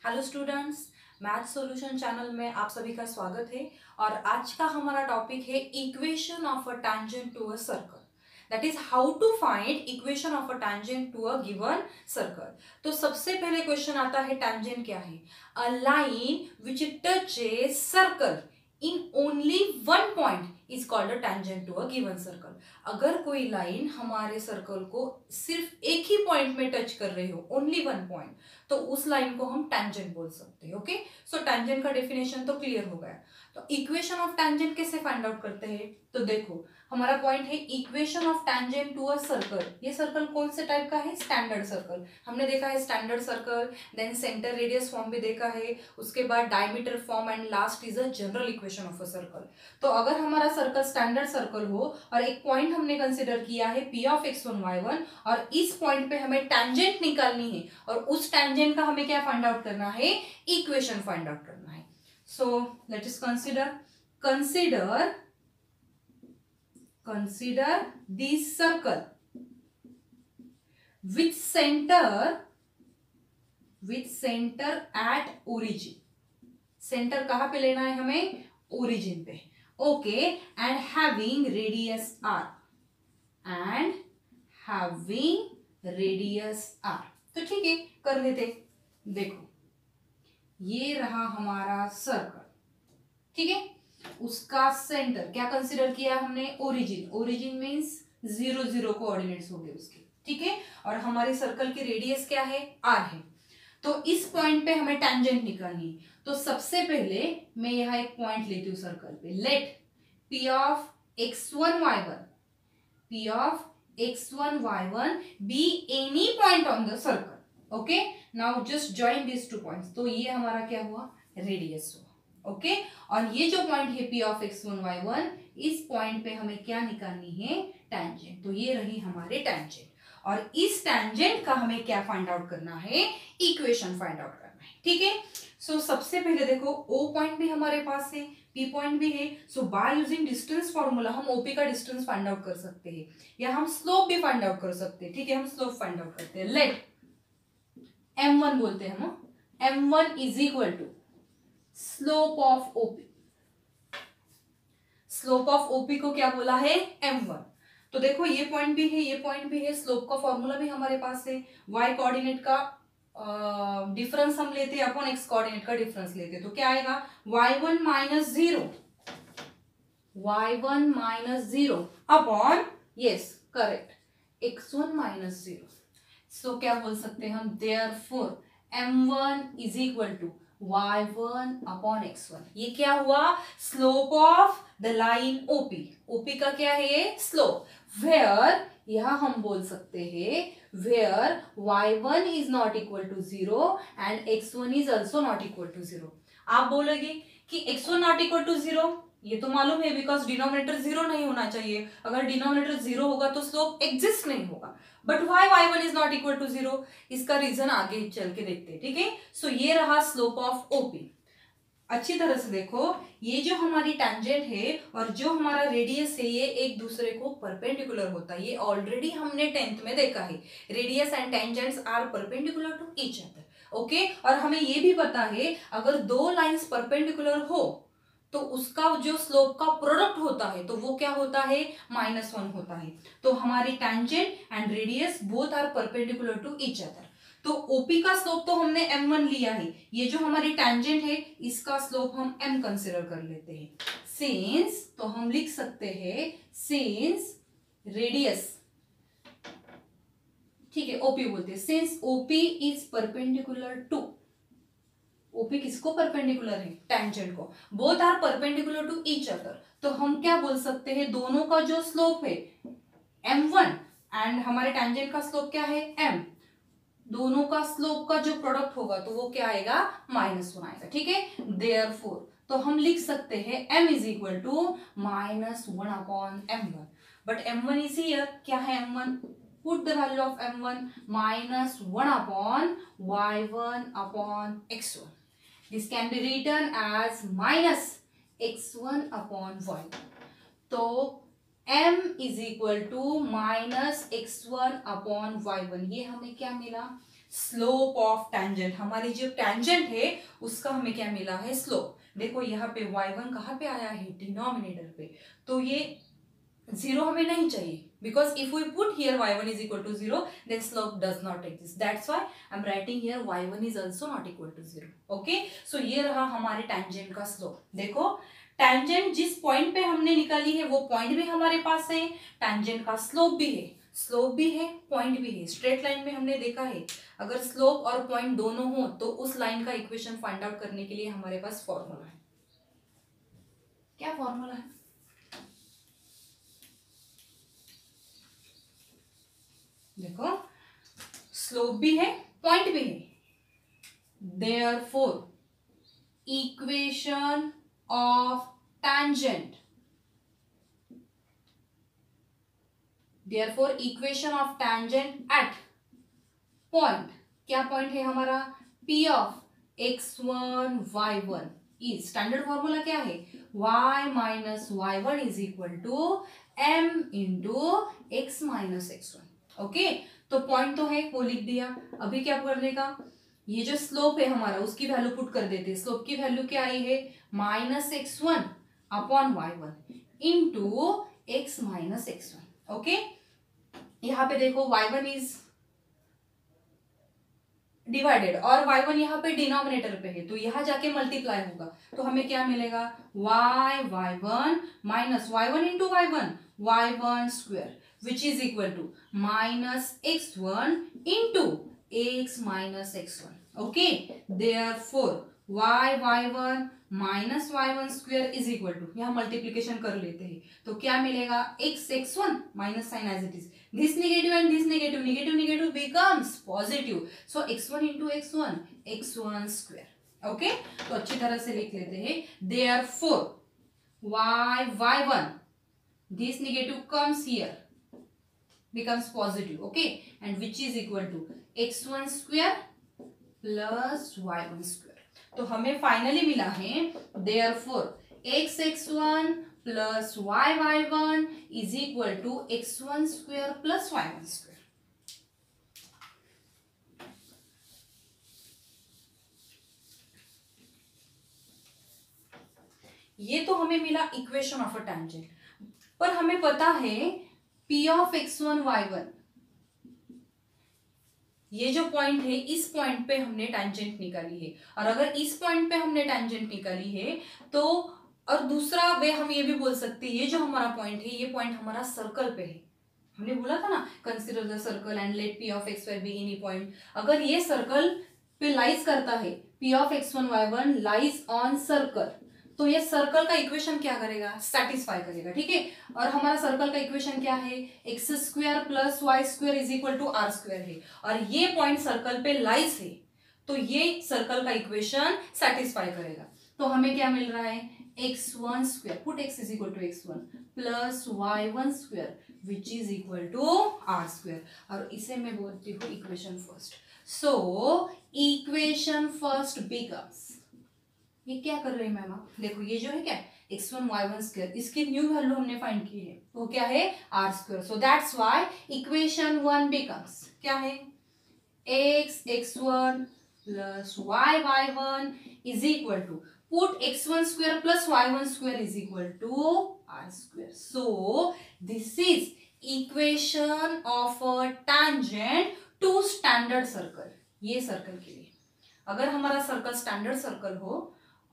Hello students, math solution channel में आप सभी का स्वागत है। और आज का हमारा टॉपिक है equation of a tangent to a circle. That is how to find equation of a tangent to a given circle. तो सबसे पहले क्वेश्चन आता है, टैंजेंट क्या है? A line which touches circle in only one point is called a tangent to a given circle. अगर कोई line हमारे सर्कल को सिर्फ एक ही पॉइंट में टच कर रही हो, ओनली वन पॉइंट, तो उस लाइन को हम टैंजेंट बोल सकते हैं। ओके, सो टैंजेंट का डेफिनेशन तो क्लियर हो गया। तो इक्वेशन ऑफ टैंजेंट कैसे फाइंड आउट करते हैं? तो देखो, हमारा पॉइंट है equation of tangent to a circle. ये सर्कल कौन से टाइप का है? Standard circle. हमने देखा है standard circle, then centre radius form भी देखा है, उसके बाद diameter form, and last is a general equation of a circle. तो अगर हमारा सर्कल स्टैंडर्ड सर्कल हो और एक पॉइंट हमने कंसिडर किया है P ऑफ x1 y1, और इस पॉइंट पे हमें टैंजेंट निकालनी है, और उस टैंजेंट का हमें क्या फाइंड आउट करना है? इक्वेशन फाइंड आउट करना है। So let us consider this circle with center at origin। Centre कहां पे लेना है हमें? ओरिजिन पे। Okay, and having radius r, तो ठीक है, कर लेते। देखो, ये रहा हमारा सर्कल, ठीक है। उसका सेंटर क्या कंसीडर किया हमने? ओरिजिन मींस 0 0 कोऑर्डिनेट्स हो गए उसके, ठीक है। और हमारे सर्कल की रेडियस क्या है? r है। तो इस पॉइंट पे हमें टैंजेंट निकालनी है। तो सबसे पहले मैं यहां एक पॉइंट लेती हूँ सर्कल पे। Let P of x1 y1 be any point on the circle. Okay, now just join these two points. तो ये हमारा क्या हुआ? रेडियस हुआ। ओके, और ये जो पॉइंट है P ऑफ x1 y1, इस पॉइंट पे हमें क्या निकालनी है? टैंजेंट। तो ये रही हमारे टैंजेंट, और इस टैंजेंट का हमें क्या फाइंड आउट करना है? इक्वेशन फाइंड आउट करना है, ठीक है। सो सबसे पहले देखो, O पॉइंट भी हमारे पास है, P पॉइंट भी है। सो बाय यूजिंग डिस्टेंस फॉर्मूला हम OP का डिस्टेंस फाइंड आउट कर सकते हैं, या हम स्लोप भी फाइंड आउट कर सकते हैं, ठीक है। हम स्लोप फाइंड आउट करते हैं। लेट M1 बोलते हैं हम। M1 is equal to slope of OP। Slope of OP को क्या बोला है? M1। तो देखो, ये पॉइंट भी है, ये पॉइंट भी है, स्लोप का फॉर्मूला भी हमारे पास है। y कोऑर्डिनेट का डिफरेंस हम लेते हैं अपॉन x कोऑर्डिनेट का डिफरेंस लेते हैं, तो क्या आएगा? y1 minus zero upon, yes correct, x1 minus zero. So क्या बोल सकते हैं हम? Therefore M1 is equal to y1 upon x1। ये क्या हुआ? Slope of the line OP का क्या है? ये स्लोप। वेयर, यहां हम बोल सकते हैं where y1 is not equal to 0 and x1 is also not equal to 0। आप बोलोगे कि x1 नॉट इक्वल टू 0, ये तो मालूम है, बिकॉज डिनोमिनेटर 0 नहीं होना चाहिए। अगर डिनोमिनेटर 0 होगा तो स्लोप एग्जिस्ट नहीं होगा। But why y1 is not equal to 0? इसका रीजन आगे चल के देखते हैं, ठीक है। सो ये रहा स्लोप ऑफ OP। अच्छी तरह से देखो, ये जो हमारी टैंजेंट है और जो हमारा रेडियस है, ये एक दूसरे को परपेंडिकुलर होता है। ये ऑलरेडी हमने 10th में देखा है। Radius and tangents are perpendicular to each other. Okay, और हमें ये भी पता है, अगर दो लाइंस परपेंडिकुलर हो तो उसका जो स्लोप का प्रोडक्ट होता है, तो वो क्या होता है? -1 होता है। तो हमारी tangent and radius both are perpendicular to each other. तो OP का स्लोप तो हमने M1 लिया है, ये जो हमारी टैंजेंट है इसका स्लोप हम M कंसिडर कर लेते हैं। सिंस, तो हम लिख सकते हैं सिंस रेडियस, ठीक है, OP बोलते हैं, since OP is perpendicular to, OP किसको परपेंडिकुलर है? टैंजेंट को। Both are perpendicular to each other, तो हम क्या बोल सकते हैं? दोनों का जो स्लोप है M1 एंड हमारे टैंजेंट का स्लोप क्या है? M। दोनों का स्लोप का जो प्रोडक्ट होगा तो वो क्या आएगा? -1 आएगा, ठीक है। देयरफॉर, तो हम लिख सकते हैं M is equal to -1 upon M1। But M1 is here. क्या है M1? Put the value of M1, -1 upon y1 upon x1। This can be written as -x1 upon y1। तो M is equal to -x1 upon y1, ये हमें क्या मिला? Slope of tangent, हमारी जो tangent है उसका हमें क्या मिला है, स्लोप। देखो यहाँ पे y1 कहाँ पे आया है, डिनोमिनेटर पे, तो ये 0 हमें नहीं चाहिए, because if we put here y1 is equal to 0, then slope does not exist. That's why I'm writing here y1 is also not equal to 0. Okay, so ये रहा हमारे tangent का slope। देखो tangent जिस पॉइंट पे हमने निकाली है वो पॉइंट भी हमारे पास है, tangent का slope भी है, स्लोप भी है, पॉइंट भी है। स्ट्रेट लाइन में हमने देखा है अगर स्लोप और पॉइंट दोनों हो तो उस लाइन का इक्वेशन फाइंड आउट करने के लिए हमारे पास फॉर्मूला है। क्या फॉर्मूला है? देखो स्लोप भी है, पॉइंट भी है, therefore equation of tangent, therefore equation of tangent at point, क्या पॉइंट है हमारा, P of x1 y1 is, standard formula क्या है, y minus y1 is equal to m into x minus x1। Okay, तो point तो है वो लिख दिया। अभी क्या करने का, ये जो स्लोप है हमारा उसकी वैल्यू पुट कर देते हैं। स्लोप की वैल्यू क्या आई है, minus x1 upon y1 into x minus x1। Okay, यहाँ पे देखो y1 इज डिवाइडेड और y1 यहाँ पे डिनोमिनेटर पे है, तो यहाँ जाके मल्टीप्लाई होगा, तो हमें क्या मिलेगा, y1 minus y1 into y1 square which is equal to minus x1 into x minus x1। Okay, therefore y1 minus y1 square is equal to, यहाँ मल्टीप्लीकेशन कर लेते हैं तो क्या मिलेगा, x1 minus sign as it is, this negative and this negative becomes positive, so x1 into x1 square। okay, तो अच्छी तरह से लिख लेते हैं, therefore y1 this negative comes here becomes positive, okay, and which is equal to x1 square plus y1 square। तो हमें finally मिला है therefore x1 plus y1 is equal to x1 square plus y1 square. ये तो हमें मिला equation of a tangent, पर हमें पता है p ऑफ x1 y1, ये जो पॉइंट है इस पॉइंट पे हमने टैंजेंट निकाली है, और अगर इस पॉइंट पे हमने टैंजेंट निकाली है तो, और दूसरा वे हम ये भी बोल सकते हैं, ये जो हमारा पॉइंट है ये पॉइंट हमारा सर्कल पे है। हमने बोला था ना, consider the circle and let p of x y be any point. अगर ये सर्कल पे लाइज करता है, p of x1 y1 lies on circle, तो ये सर्कल का इक्वेशन क्या करेगा, सेटिस्फाई करेगा। ठीक है, और हमारा सर्कल का इक्वेशन क्या है, x square plus y square is equal to r square है, और ये पॉइंट सर्कल पे लाइज है, तो ये सर्कल का इक्वेशन सेटिस्फाई करेगा। तो हमें क्या मिल रहा है, x1 square, put x is equal to x1 plus y1 square which is equal to r square, और इसे मैं बोलती हूँ equation first. So equation first becomes, ये क्या कर रहे हैं मैम आप, देखो ये जो है क्या, x1 y1 स्क्वायर, इसकी न्यू वैल्यू हमने फाइंड की है, वो क्या है, r square. So that's why equation 1 becomes क्या है, x1 plus y1 is equal to, put x1 square plus y1 square is equal to r square. So this is equation of a tangent to standard circle। ये circle के लिए, अगर हमारा circle standard circle हो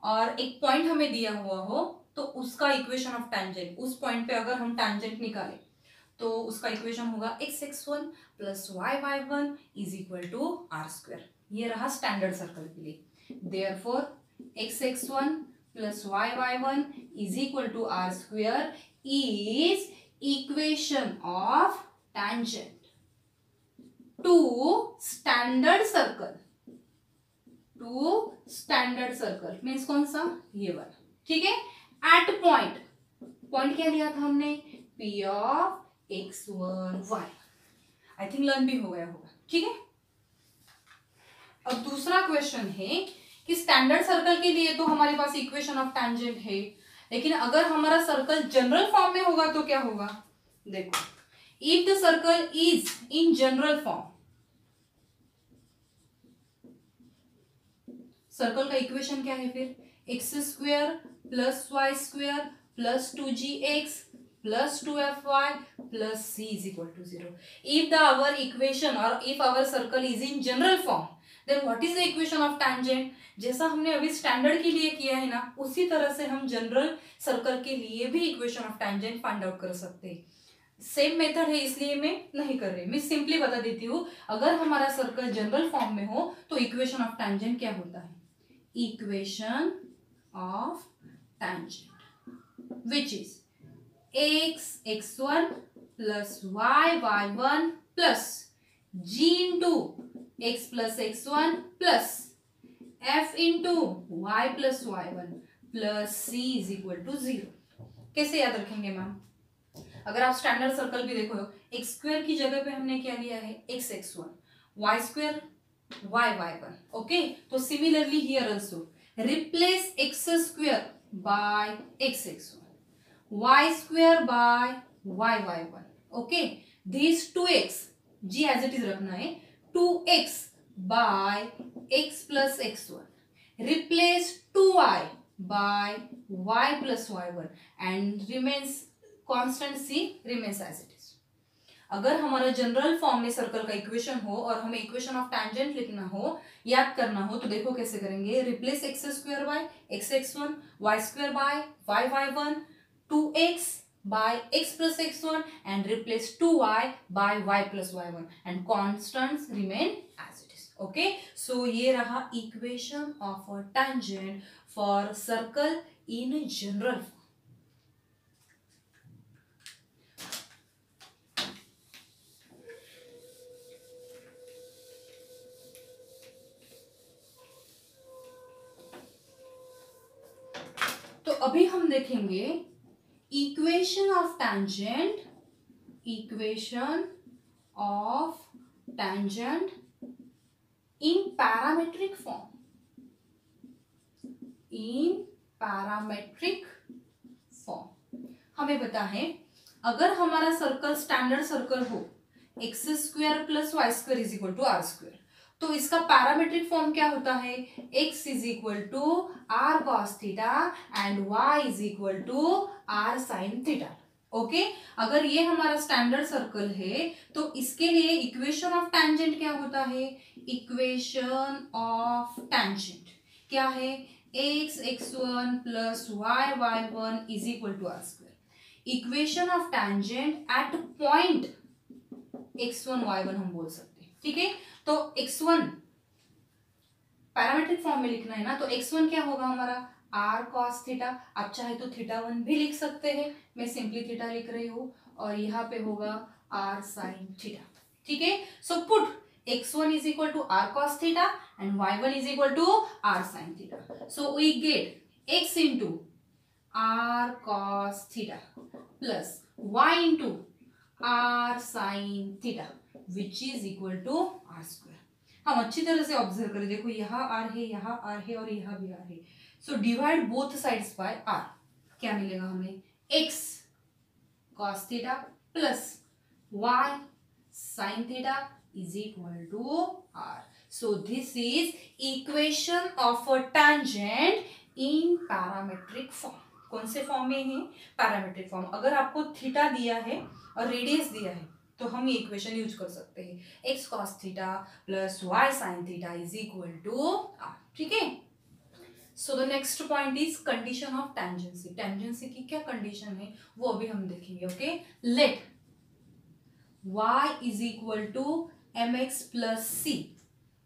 और एक point हमें दिया हुआ हो, तो उसका इक्वेशन ऑफ टैंजेंट, उस पॉइंट पे अगर हम टैंजेंट निकालें तो उसका इक्वेशन होगा x1 plus y1 is equal to r square. ये रहा स्टैंडर्ड सर्कल के लिए, therefore x1 plus y1 is equal to r square is equation of tangent to standard circle, to standard circle means कौन सा, ये वाला। ठीक है, at point, पॉइंट क्या लिया था हमने, p of x1 y, I think learn भी हो गया होगा। ठीक है, अब दूसरा क्वेश्चन है कि स्टैंडर्ड सर्कल के लिए तो हमारे पास इक्वेशन ऑफ टैंजेंट है, लेकिन अगर हमारा सर्कल जनरल फॉर्म में होगा तो क्या होगा, देखो, if the circle is in general form, circle का इक्वेशन क्या है फिर, x square plus y square plus 2gx plus 2fy plus c is equal to 0. If our equation or if our circle is in general form, then what is the equation of tangent? जैसा हमने अभी standard के लिए किया है ना, उसी तरह से हम जनरल सर्कल के लिए भी equation of tangent find out कर सकते हैं. सेम मेथड है, इसलिए मैं नहीं कर रही, मैं सिंपली बता देती हूँ. अगर हमारा सर्कल जनरल फॉर्म में हो तो इक्वेशन ऑफ टैंजेंट क्या होता है, equation of tangent which is x x1 plus y y1 plus g into x plus x1 plus f into y plus y1 plus c is equal to 0. कैसे याद रखेंगे ma'am? अगर आप standard circle भी देखो, एक्स स्क्वायर की जगह पे हमने क्या लिया है, X x1, Y square Y y1. Okay, तो similarly here also replace X square by X x1, y square by y y1. Okay, these 2x g as it is रखना है, 2x by x plus x1 replace 2y by y plus y1 and remains constant c remains as it is. अगर हमारा general form में circle का equation हो और हमें equation of tangent लिखना हो, याद करना हो, तो देखो कैसे करेंगे. Replace X square by X x1, y square by y y1, 2x by x plus x1 and replace 2y by y plus y1 and constants remain as it is. Okay, so ये रहा equation of a tangent for circle in general form. तो अभी हम देखेंगे equation of tangent in parametric form. हमें पता है अगर हमारा सर्कल स्टैंडर्ड सर्कल हो, x square plus y square is equal to r square, तो इसका पैरामेट्रिक फॉर्म क्या होता है, x is equal to r cos theta and y is equal to r sine theta. Okay, अगर ये हमारा standard circle है तो इसके लिए इक्वेशन ऑफ टैंजेंट क्या होता है, इक्वेशन ऑफ टैंजेंट क्या है, x x1 plus y y1 is equal to r square. Equation of tangent at point x1 y1 हम बोल सकते हैं. ठीक है, तो x1 पैरामेट्रिक फॉर्म में लिखना है ना, तो x1 क्या होगा हमारा, r cos थीटा. आप चाहे तो थीटा 1 भी लिख सकते हैं, मैं सिंपली थीटा लिख रही हूं, और यहाँ पे होगा r sin थीटा. ठीक है, so put x1 is equal to r cos theta and y1 is equal to r sin theta. So we get x into r cos theta plus y into r sin theta which is equal to r square. हम अच्छी तरह से observe करें, देखो यहाँ are है, यहाँ are है और यहाँ भी आर है. So divide both sides by r. क्या मिलेगा हमें, x cos theta plus Y sine theta is equal to r. So this is equation of a tangent in parametric form. कौन से फॉर्म में है, पैरामेट्रिक फॉर्म. अगर आपको थीटा दिया है और रेडियस दिया है तो हम ये इक्वेशन यूज कर सकते हैं, X cos theta plus Y sine theta is equal to R. ठीक है, so the next point is condition of tangency. Tangency की क्या कंडीशन है वो अभी हम देखेंगे. Okay, let y is equal to M X plus C.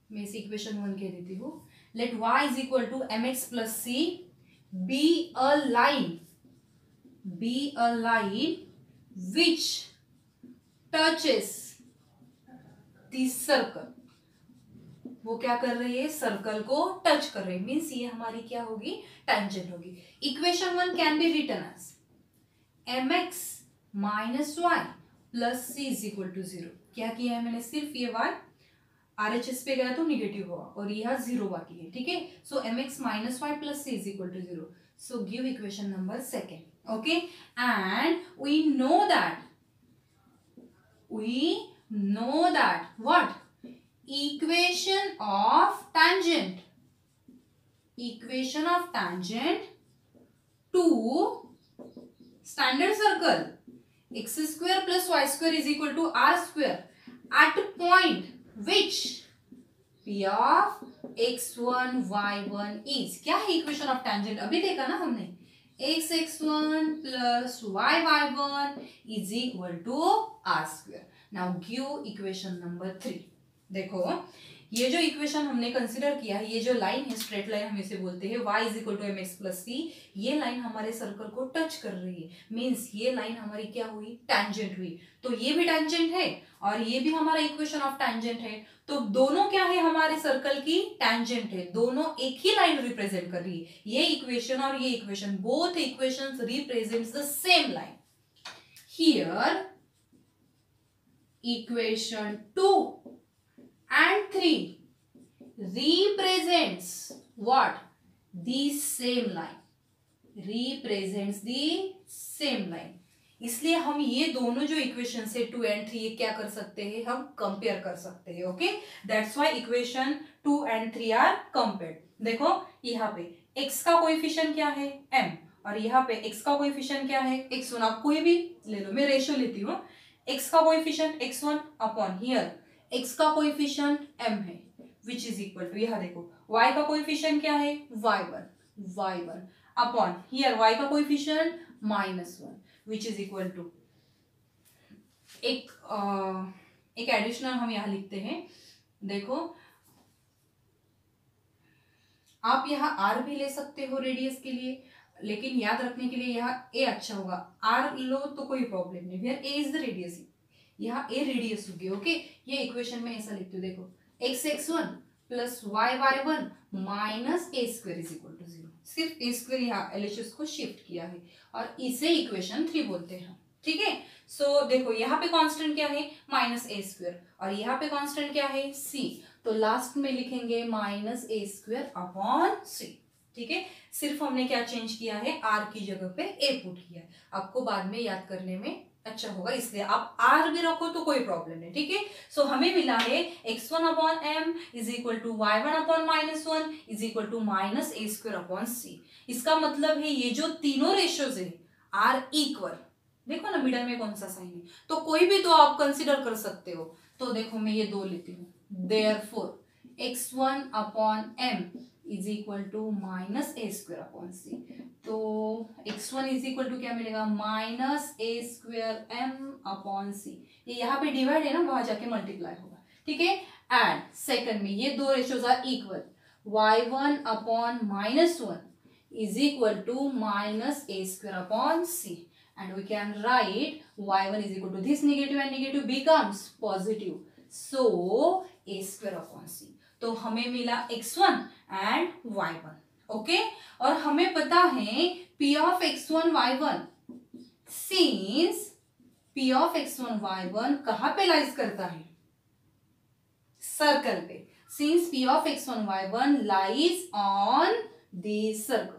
मैं इस इक्वेशन 1 कह देती हूँ. Let y is equal to M X plus C be a line which touches this circle. वो क्या कर रही है, सर्कल को टच कर रही है, मीन्स ये हमारी क्या होगी, टैंजेंट होगी. Equation 1 can be written as m x minus Y plus C is equal to 0. क्या किया है मैंने, सिर्फ ये y RHS पे गया तो निगेटिव हुआ और यह 0 बाकी है. ठीक है, so M x minus Y plus C is equal to 0. So give equation number 2. Okay, and we know that what equation of tangent equation of tangent to standard circle x square plus y square is equal to r square at point which p of x1 y1 is, क्या है equation of tangent, अभी देखा ना हमने, x1 plus y1 is equal to r square. Now give equation number 3. देखो ये जो equation हमने कंसिडर किया है, ये जो लाइन है स्ट्रेट लाइन हम इसे बोलते हैं, y is equal to M X plus C, ये लाइन हमारे सर्कल को टच कर रही है, मीन्स ये लाइन हमारी क्या हुई, टैंजेंट हुई. तो ये भी टैंजेंट है और ये भी हमारा इक्वेशन ऑफ टैंजेंट है. तो दोनों क्या है, हमारे सर्कल की टैंजेंट है, दोनों एक ही लाइन रिप्रेजेंट कर रही है. ये इक्वेशन और ये equation, both equations represents the same line. Here equation 2 and 3 represents what? The same line. Represents the same line. इसलिए हम ये दोनों जो इक्वेशन से 2 and 3 ये क्या कर सकते हैं, हम कंपेयर कर सकते हैं. Okay, that's why equation 2 and 3 are compared. देखो यहाँ पे x का कोएफिशिएंट क्या है, m, और यहाँ पे x का कोएफिशिएंट क्या है, x1. आप कोई भी ले लो, मैं रेशियो लेती हूँ. x का coefficient x1 upon here x का कोएफिशिएंट m है, विच इज इक्वल टू, यहाँ देखो y का कोएफिशिएंट क्या है, y1 अपॉन हियर y का coefficient -1, which is equal to, एक एडिशनल हम यहाँ लिखते हैं. देखो आप यहाँ r भी ले सकते हो रेडियस के लिए, लेकिन याद रखने के लिए यहाँ a अच्छा होगा. r लो तो कोई प्रॉब्लम नहीं, फिर a इज द रेडियस, यहाँ a रेडियस होगी. ओके, ये इक्वेशन में ऐसा लिखते हो. देखो x1 plus y1 minus a square is equal to 0. सिर्फ a स्क्वायर यहाँ LHS को शिफ्ट किया है और इसे इक्वेशन 3 बोलते हैं. ठीक है, सो देखो यहाँ पे कांस्टेंट क्या है, माइनस a स्क्वायर, और यहाँ पे कांस्टेंट क्या है, c. तो लास्ट में लिखेंगे minus a square upon c. ठीक है, सिर्फ हमने क्या चेंज किया है, r की जगह पे a पुट किया है. आपको बाद में याद करने में अच्छा होगा, इसलिए आप r भी रखो तो कोई प्रॉब्लम नहीं. ठीक है, सो हमें मिला है x1 upon m is equal to y1 upon -1 is equal to minus a square upon c. इसका मतलब है ये जो तीनों रेशियोज है आर इक्वल. देखो ना मिडल में कौन सा साइन है, तो कोई भी तो आप कंसिडर कर सकते हो. तो देखो मैं ये 2 लेती हूँ. Therefore x1 upon m is equal to minus a square upon c. तो x1 इज इक्वल टू क्या मिलेगा, minus a square m upon c. ये यहाँ पे डिवाइड है ना, वहां जाके मल्टीप्लाई होगा. ठीक है, एंड सेकंड में ये 2 ratios are equal, y1 upon -1 is equal to minus a square upon c, and we can write y1 is equal to this negative and negative becomes positive, so a square upon c. तो हमें मिला x1 and y1. Okay, और हमें पता है p of x1 y1, since p of x1 y1 कहाँ पे lies करता है, सर्कल पे. since p of x1 y1 lies on the circle,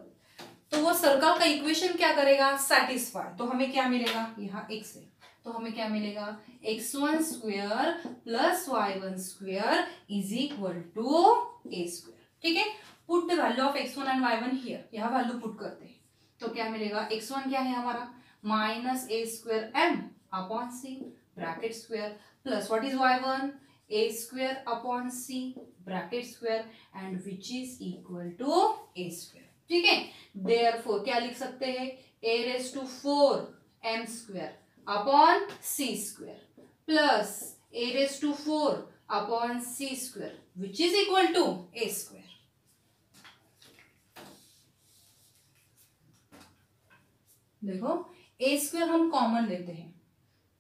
तो वो सर्कल का इक्वेशन क्या करेगा, सेटिस्फाई. तो हमें क्या मिलेगा, यहाँ x है, तो हमें क्या मिलेगा, x1 square plus y1 square is equal to a square. ठीक है, put the value of x1 and y1 here, यहाँ वैल्यू पुट करते हैं. तो क्या मिलेगा, x1 क्या है हमारा, minus a square m upon c bracket square, plus what is y1, a square upon c bracket square, and which is equal to a square. ठीक है, देयरफॉर क्या लिख सकते हैं, a raise to 4 m square upon c square plus a raise to 4 upon c square which is equal to a square. देखो a square हम common लेते हैं,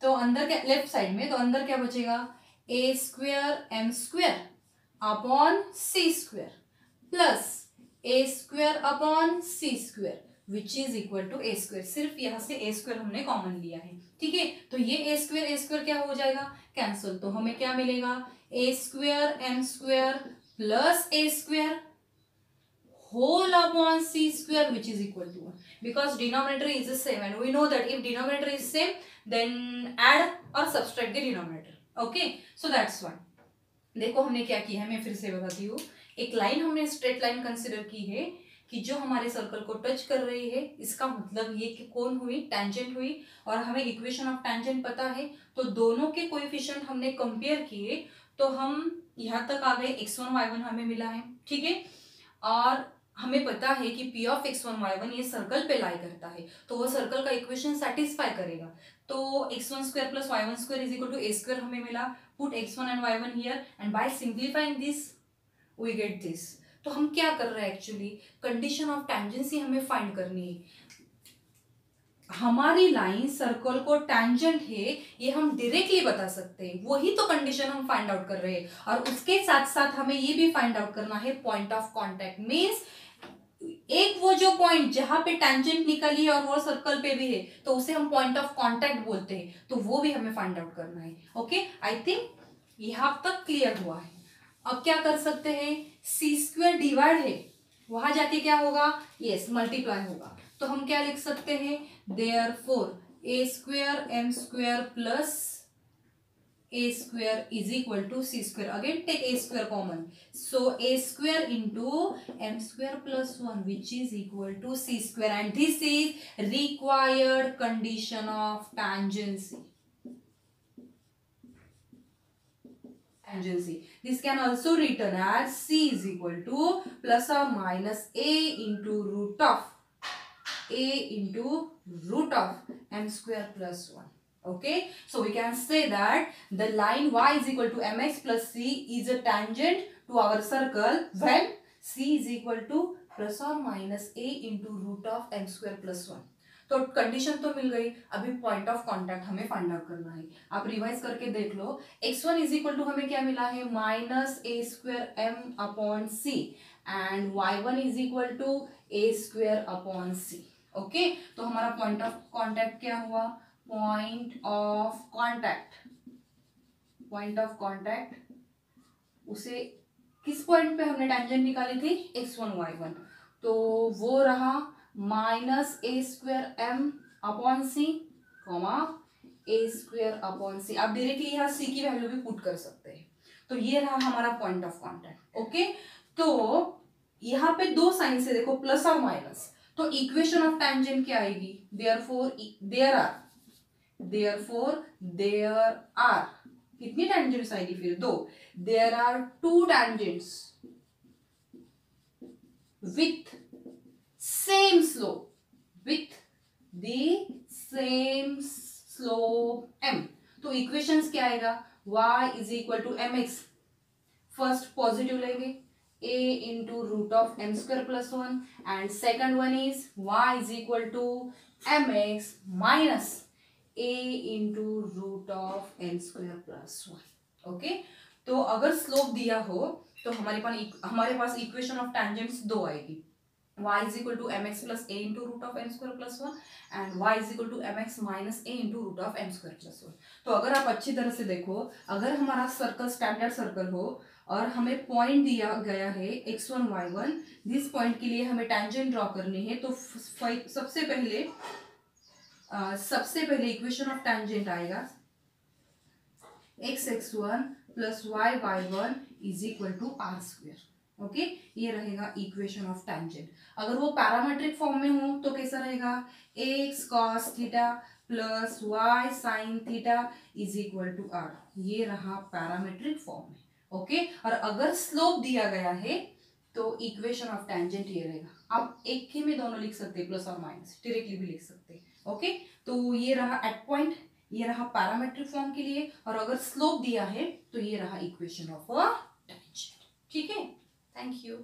तो अंदर क्या, लेफ्ट साइड में, तो अंदर क्या बचेगा, a square m square upon c square plus a square upon c square which is equal to a square. सिर्फ यहाँ से a स्क्वायर हमने कॉमन लिया है. ठीक है, तो ये a स्क्वायर क्या हो जाएगा, कैंसिल. तो हमें क्या मिलेगा, a square m square plus a square whole upon c square which is equal to 1, because denominator is the same and we know that if denominator is same then add or subtract the denominator. Okay, so that's one. देखो हमने क्या किया है, मैं फिर से बताती हूँ. एक लाइन हमने स्ट्रेट लाइन कंसिडर की है कि जो हमारे सर्कल को टच कर रही है, इसका मतलब ये कि कौन हुई, टेंजेंट हुई, और हमें इक्वेशन ऑफ टेंजेंट पता है, तो दोनों के कोएफिशिएंट हमने कंपेयर किए तो हम यहाँ तक आ गए, x1 y1 हमें मिला है, ठीक है। और हमें पता है कि p ऑफ x1 y1 ये सर्कल पे लाई करता है, तो वो सर्कल का इक्वेशन सेटिस्फाई करेगा। तो x1 square plus y1 square is equal to a square हमें मिला। Put x1 and y1 here and by simplifying this we get this. तो हम क्या कर रहे हैं, एक्चुअली कंडीशन ऑफ टेंजेंसी हमें फाइंड करनी है। हमारी लाइन सर्कल को टेंजेंट है ये हम डायरेक्टली बता सकते हैं, वही तो कंडीशन हम फाइंड आउट कर रहे हैं। और उसके साथ साथ हमें ये भी फाइंड आउट करना है पॉइंट ऑफ कांटेक्ट, मींस एक वो जो पॉइंट जहां पे टेंजेंट निकली है और वो सर्कल पे भी है तो उसे हम पॉइंट ऑफ कांटेक्ट बोलते हैं, तो वो भी हमें फाइंड आउट करना है। ओके, आई थिंक यहां तक क्लियर हुआ है। अब क्या कर सकते हैं, सी स्क्वायर डिवाइड है, वहां जाके क्या होगा, यस मल्टीप्लाई होगा। तो हम क्या लिख सकते हैं, therefore a square m square plus a square is equal to c square. Again take a square common, so a square into m square plus 1 which is equal to c square, and this is required condition of tangency. This can also written as c is equal to plus or minus a into root of m square plus 1. Okay, so we can say that the line y is equal to mx plus c is a tangent to our circle when c is equal to plus or minus a into root of m square plus 1. तो condition तो मिल गई, अभी point of contact हमें find out करना है। आप revise करके देख लो, x1 इज इक्वल टू हमें क्या मिला है, minus a square m upon c, and y1 is equal to a square upon c. Okay, तो हमारा पॉइंट ऑफ कांटेक्ट क्या हुआ, पॉइंट ऑफ कांटेक्ट उसे किस पॉइंट पे हमने टेंजेंट निकाली थी, x1 y1, तो वो रहा minus a square m upon C comma A square upon सी। आप डायरेक्टली यहाँ सी की वैल्यू भी पुट कर सकते हैं। तो ये रहा हमारा पॉइंट ऑफ कांटेक्ट। ओके, तो यहाँ पे दो साइन से देखो प्लस और माइनस, तो इक्वेशन ऑफ टेंजेंट क्या आएगी, देयरफॉर देयर आर कितनी टेंजेंट्स आएगी, फिर दो, there are two tangents with same slope m। तो इक्वेशंस क्या आएगा, y is equal to mx, first positive लेंगे a into root of m square plus 1, and second one is y is equal to mx minus a into root of m square plus 1। Okay, तो अगर slope दिया हो तो हमारे पास equation of tangents दो आएगी, y is equal to mx plus a into root of m square plus 1 and y is equal to mx minus a into root of m square plus 1। तो अगर आप अच्छी तरह से देखो, अगर हमारा सर्कल स्टैंडर्ड सर्कल हो और हमें पॉइंट दिया गया है x1 y1, दिस पॉइंट के लिए हमें टेंजेंट ड्रॉ करनी है, तो सबसे पहले इक्वेशन ऑफ टेंजेंट आएगा x(x1) plus y(y1) is equal to r square. Okay, ये रहेगा इक्वेशन ऑफ टेंजेंट। अगर वो पैरामेट्रिक फॉर्म में हो तो कैसा रहेगा, x cos theta plus y sin theta is equal to r, ये रहा पैरामेट्रिक फॉर्म में। ओके, और अगर स्लोप दिया गया है तो इक्वेशन ऑफ टेंजेंट ये रहेगा। आप एक ही में दोनों लिख सकते हैं, प्लस और माइनस, डायरेक्टली भी लिख सकते हैं। ओके, तो ये रहा एट पॉइंट, ये रहा पैरामेट्रिक फॉर्म के लिए, और अगर स्लोप दिया है तो ये रहा इक्वेशन ऑफ टेंजेंट। ठीक है, थैंक यू।